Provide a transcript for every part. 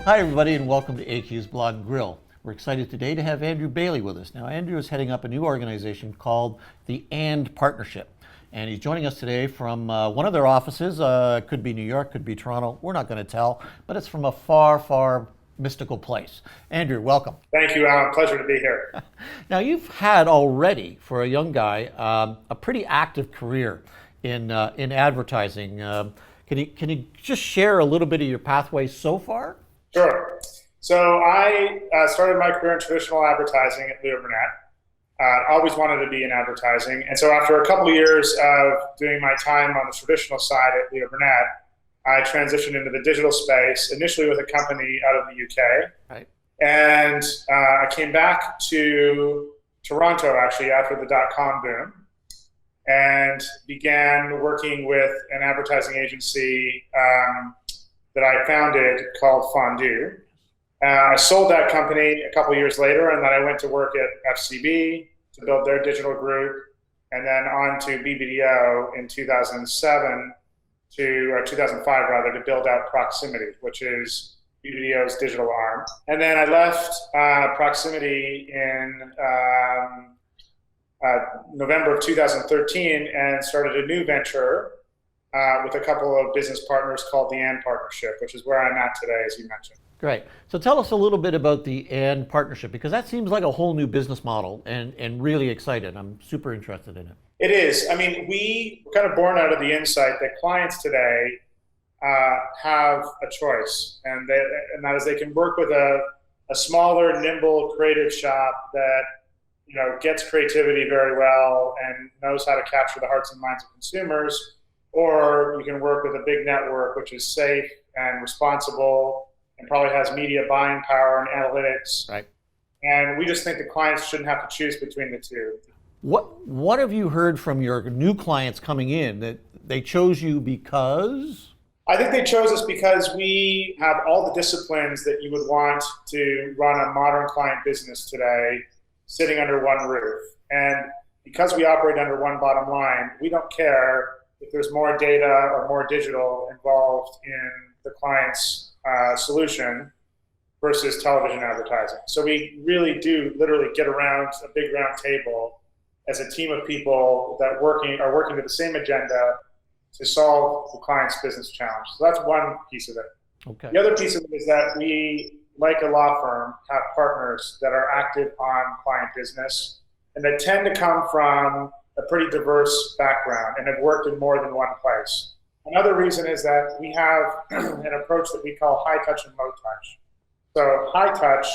Hi, everybody, and welcome to AQ's Blog and Grill. We're excited today to have Andrew Bailey with us. Now, Andrew is heading up a new organization called the And Partnership. And he's joining us today from one of their offices. Could be New York, could be Toronto. We're not going to tell, but it's from a far, far mystical place. Andrew, welcome. Thank you, Alan. Pleasure to be here. Now, you've had already, for a young guy, a pretty active career in advertising. Can you just share a little bit of your pathway so far? Sure. So I started my career in traditional advertising at Leo Burnett. Always wanted to be in advertising. And so after a couple of years of doing my time on the traditional side at Leo Burnett, I transitioned into the digital space, initially with a company out of the UK. Right. And I came back to Toronto, actually, after the dot-com boom, and began working with an advertising agency that I founded called Fondue. I sold that company a couple of years later, and then I went to work at FCB to build their digital group, and then on to BBDO in 2007 or 2005 rather, to build out Proximity, which is BBDO's digital arm. And then I left Proximity in November of 2013 and started a new venture with a couple of business partners called the And Partnership, which is where I'm at today, as you mentioned. Great. So tell us a little bit about the And Partnership, because that seems like a whole new business model and really excited. I'm super interested in it. It is. I mean, we were kind of born out of the insight that clients today have a choice, and that is they can work with a smaller, nimble, creative shop that gets creativity very well and knows how to capture the hearts and minds of consumers, or you can work with a big network which is safe and responsible and probably has media buying power and analytics. Right. And we just think the clients shouldn't have to choose between the two. What have you heard from your new clients coming in that they chose you because? I think they chose us because we have all the disciplines that you would want to run a modern client business today sitting under one roof. And because we operate under one bottom line, we don't care if there's more data or more digital involved in the client's solution versus television advertising. So we really do literally get around a big round table as a team of people that are working to the same agenda to solve the client's business challenge. So that's one piece of it. Okay. The other piece of it is that we, like a law firm, have partners that are active on client business and that tend to come from a pretty diverse background and have worked in more than one place. Another reason is that we have an approach that we call high touch and low touch. So high touch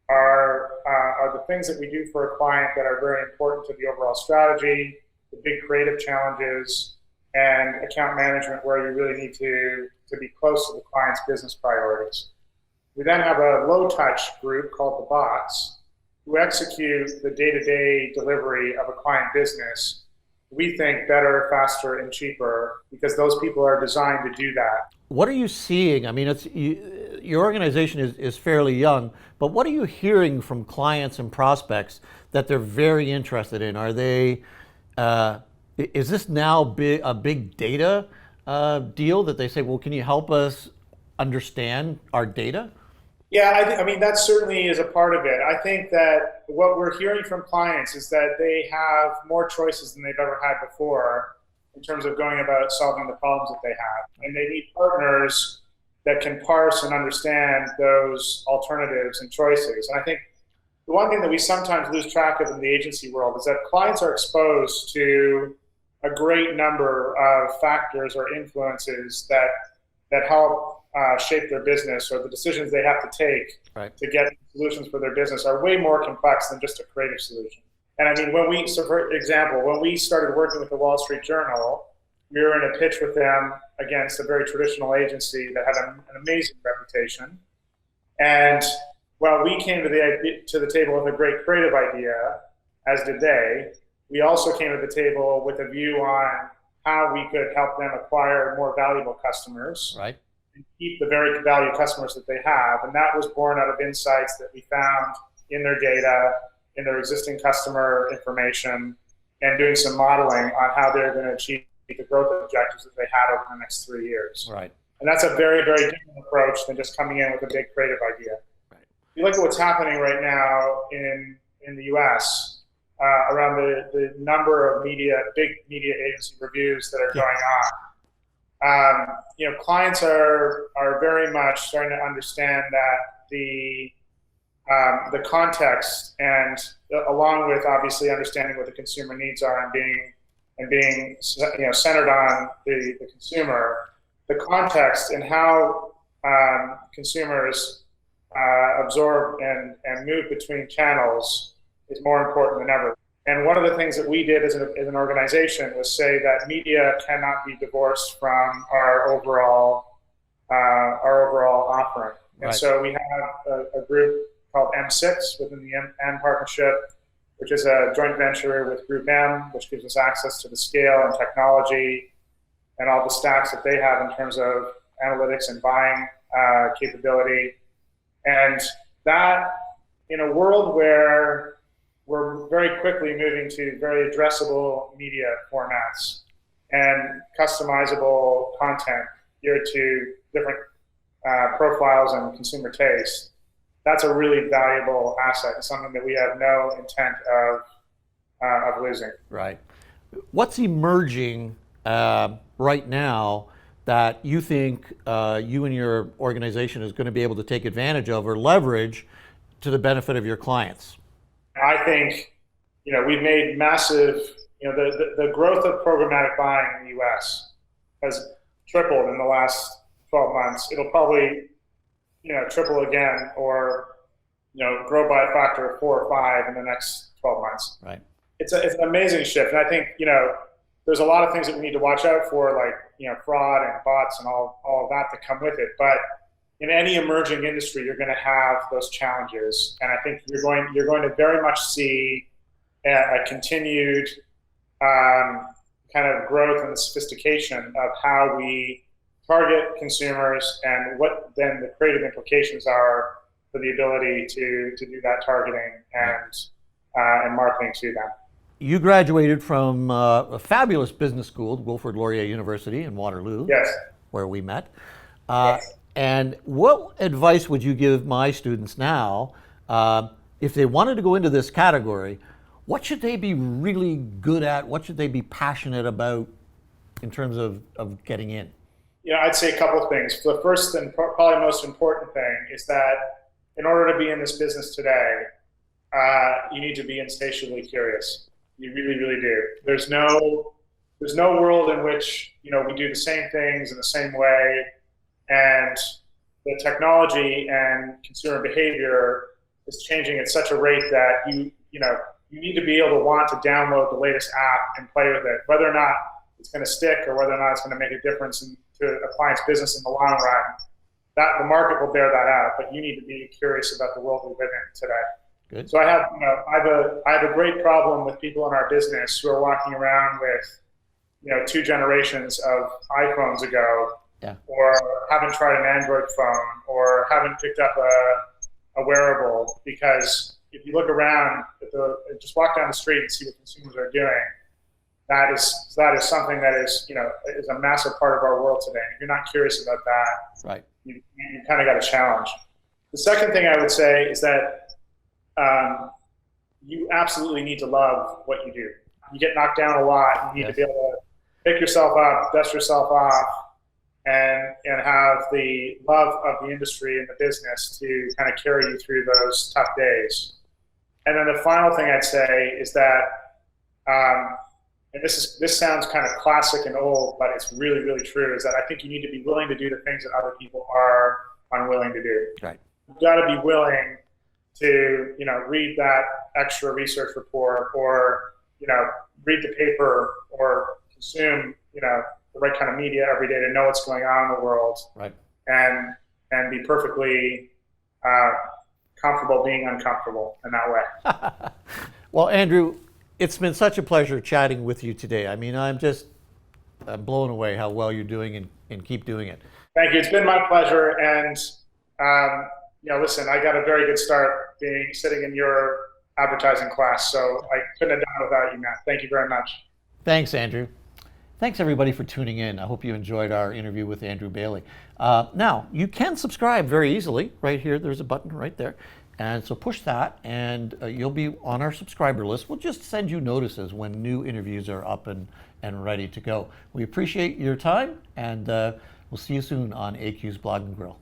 are the things that we do for a client that are very important to the overall strategy, the big creative challenges, and account management where you really need to be close to the client's business priorities. We then have a low touch group called the bots who execute the day-to-day delivery of a client business. We think better, faster, and cheaper because those people are designed to do that. What are you seeing? I mean, your organization is fairly young, but what are you hearing from clients and prospects that they're very interested in? Are they, is this now a big data deal that they say, well, can you help us understand our data? Yeah, I mean, that certainly is a part of it. I think that what we're hearing from clients is that they have more choices than they've ever had before in terms of going about solving the problems that they have. And they need partners that can parse and understand those alternatives and choices. And I think the one thing that we sometimes lose track of in the agency world is that clients are exposed to a great number of factors or influences that help shape their business, or the decisions they have to take to get solutions for their business are way more complex than just a creative solution. And I mean, so for example, when we started working with the Wall Street Journal, we were in a pitch with them against a very traditional agency that had an amazing reputation. And while we came to the table with a great creative idea, as did they, we also came to the table with a view on how we could help them acquire more valuable customers. Right. And keep the very valued customers that they have. And that was born out of insights that we found in their data, in their existing customer information, and doing some modeling on how they're going to achieve the growth objectives that they had over the next 3 years. Right. And that's a very, very different approach than just coming in with a big creative idea. Right. If you look at what's happening right now in the US, around the number of big media agency reviews that are going on, clients are very much starting to understand that the context, and along with obviously understanding what the consumer needs are and being centered on the consumer, the context and how consumers absorb and move between channels is more important than ever. And one of the things that we did as an organization was say that media cannot be divorced from our overall offering. And so we have a group called M6 within the M partnership, which is a joint venture with Group M, which gives us access to the scale and technology and all the stacks that they have in terms of analytics and buying capability. And that, in a world where we're very quickly moving to very addressable media formats and customizable content geared to different profiles and consumer tastes, that's a really valuable asset and something that we have no intent of losing. Right. What's emerging right now that you think you and your organization is going to be able to take advantage of or leverage to the benefit of your clients? I think, we've made massive, the growth of programmatic buying in the US has tripled in the last 12 months. It'll probably, triple again or, grow by a factor of 4 or 5 in the next 12 months. Right. It's an amazing shift. And I think, there's a lot of things that we need to watch out for, like, fraud and bots and all of that to come with it. But in any emerging industry, you're going to have those challenges. And I think you're going to very much see a continued kind of growth and the sophistication of how we target consumers and what then the creative implications are for the ability to do that targeting and marketing to them. You graduated from a fabulous business school, Wilfrid Laurier University in Waterloo, yes, where we met. Yes. And what advice would you give my students now if they wanted to go into this category? What should they be really good at? What should they be passionate about in terms of getting in? I'd say a couple of things. The first and probably most important thing is that in order to be in this business today, you need to be insatiably curious. You really, really do. There's no world in which we do the same things in the same way, and the technology and consumer behavior is changing at such a rate that you need to be able to want to download the latest app and play with it, whether or not it's going to stick or whether or not it's going to make a difference to a client's business in the long run. That the market will bear that out, but you need to be curious about the world we live in today. Good. So I have a great problem with people in our business who are walking around with 2 generations of iPhones ago, or haven't tried an Android phone, or haven't picked up a wearable, because if you look around, just walk down the street and see what consumers are doing, that is something that is is a massive part of our world today. If you're not curious about that, right, you kind of got a challenge. The second thing I would say is that you absolutely need to love what you do. You get knocked down a lot. You need to be able to pick yourself up, dust yourself off, and have the love of the industry and the business to kind of carry you through those tough days. And then the final thing I'd say is that, and this sounds kind of classic and old, but it's really, really true, is that I think you need to be willing to do the things that other people are unwilling to do. Right. You've got to be willing to read that extra research report, or read the paper, or consume the right kind of media every day to know what's going on in the world, right, and be perfectly comfortable being uncomfortable in that way. Well, Andrew, it's been such a pleasure chatting with you today. I mean, I'm blown away how well you're doing, and keep doing it. Thank you. It's been my pleasure, and listen, I got a very good start sitting in your advertising class, so I couldn't have done it without you, Matt. Thank you very much. Thanks, Andrew. Thanks everybody for tuning in. I hope you enjoyed our interview with Andrew Bailey. Now, you can subscribe very easily. Right here, there's a button right there. And so push that and you'll be on our subscriber list. We'll just send you notices when new interviews are up and ready to go. We appreciate your time, and we'll see you soon on AQ's Blog and Grill.